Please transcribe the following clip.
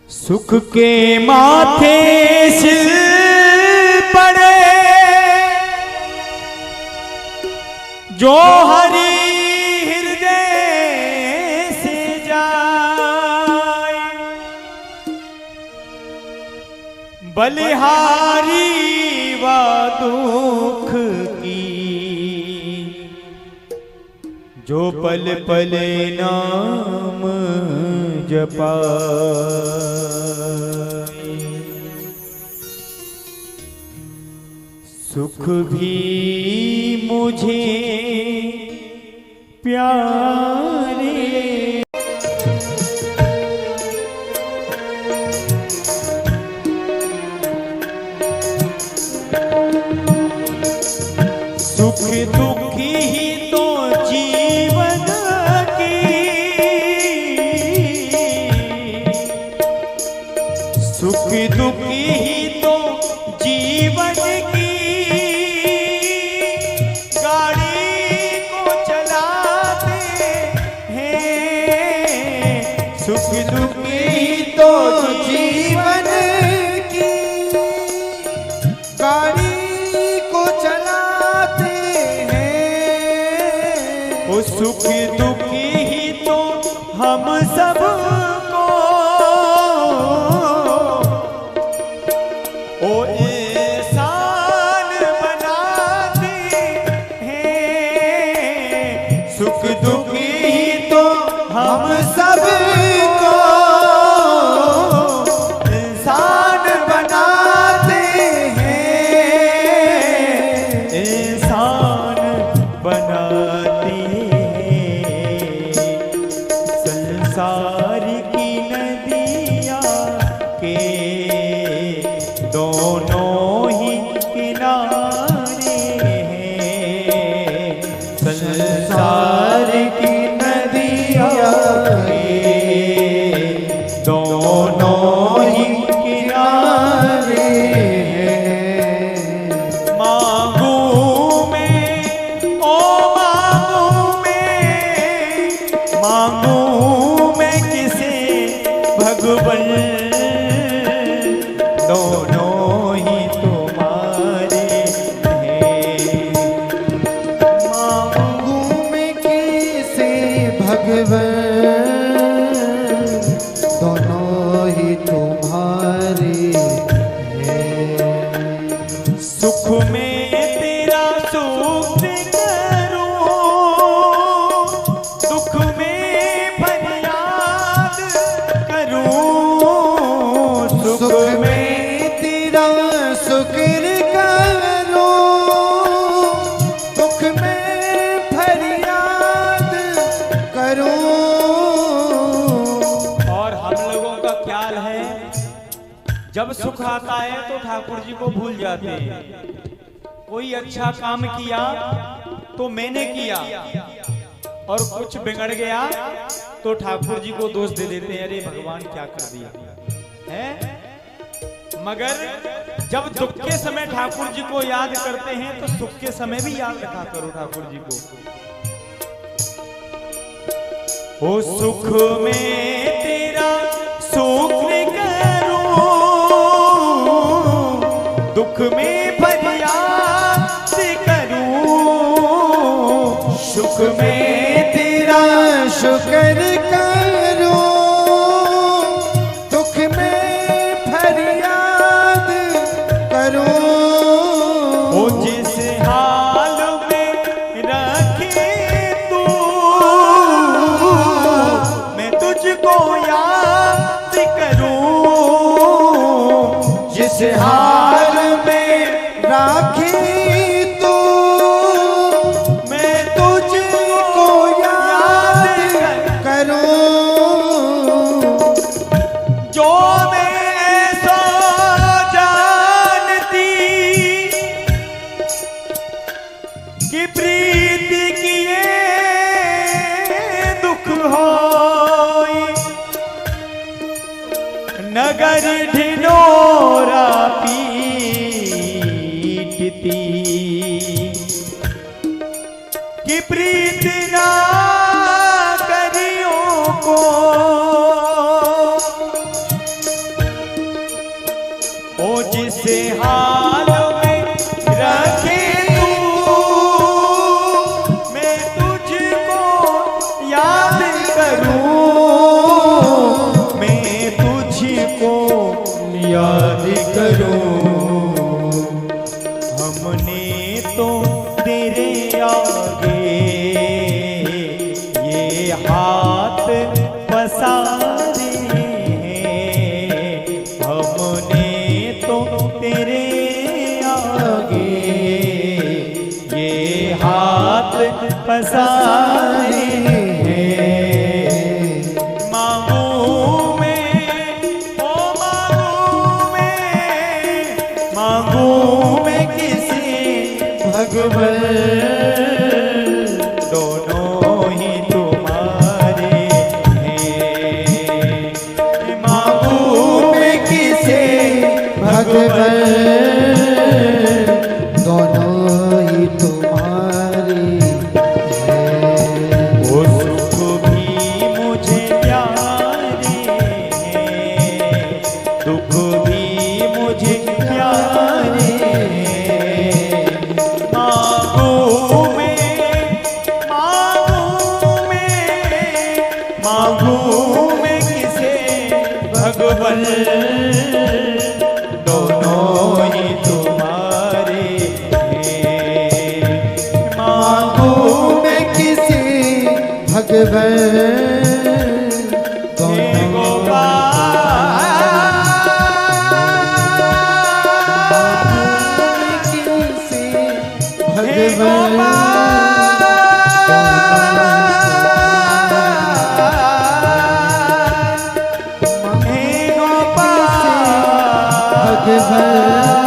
सुख के माथे सिर पड़े जो हरि हृदय से जाए, बलिहारी व दुख की जो पल पल नाम जपाए। सुख भी मुझे प्यारे, सुख दुख ही तो जीवन की, सुख दुख ही तो जीवन की गाड़ी को चलाते हैं। सुख दुख ही तो जीवन की गाड़ी को चलाते हैं। वो सुख दुख ही तो हम सब ओ एहसान बनाते हैं। सुख दुख ही तो हम सब को इंसान बनाते हैं, इंसान बनाते हैं। संसार की नदियाँ के दोनों ही किनारे हैं। संसार की नदियाँ के दोनों ही किनारे हैं। मांगू मैं ओ मांगू मैं किसे भगवन, दोनों ही तुम्हारे हैं। मांगू मैं किसे भगवन, दोनों ही तुम्हारे हैं। सुख में तेरा सुख करूं, दुख में फरियाद करूं। सुख में तेरा शुक्र करूं, दुख में फरियाद करूं। और हम लोगों का ख्याल है जब सुख आता है तो ठाकुर जी को भूल जाते हैं। कोई अच्छा काम किया तो मैंने किया, और कुछ बिगड़ गया तो ठाकुर जी को दोष दे देते हैं, अरे भगवान क्या कर दिया है। मगर जब दुख के समय ठाकुर जी को याद करते हैं तो सुख के समय भी याद रखा करो ठाकुर जी को। ओ सुख में तेरा शुक्र करूं, दुख में फरियाद करूं। सुख में तेरा शुक्र करूं, दुख में फरियाद करूं। ओ जिस हाल में रखे तू, मैं तुझको याद करूं। जिस हाल में राखी तू, मैं तुझको याद करूं। जो मैं सो जानती कि प्रीति किए दुख होई, नगर ढिंढोरा पीटती कि प्रीत ना करियो को। किसे हाल में रखे तू, मैं तुझको याद करूं, मैं तुझको याद करूं। हमने तो तेरे आगे ये हाथ पसारे हैं, हमने तो तेरे आगे ये हाथ पसारे हैं। मांगू मैं, ओ मांगू मैं किसी भगवन दोनों ही तुम्हारे हैं। मांगू मैं किसे भगवन दोनों ही तुम्हारी हैं। वो सुख भी मुझे प्यारे हैं, दुख भी मुझे प्यारे हैं। मांगू मैं किसे भगवन दोनों ही तुम्हारे हैं। मांगू मैं किसे भगवन दोनों किसे भगवन भगवन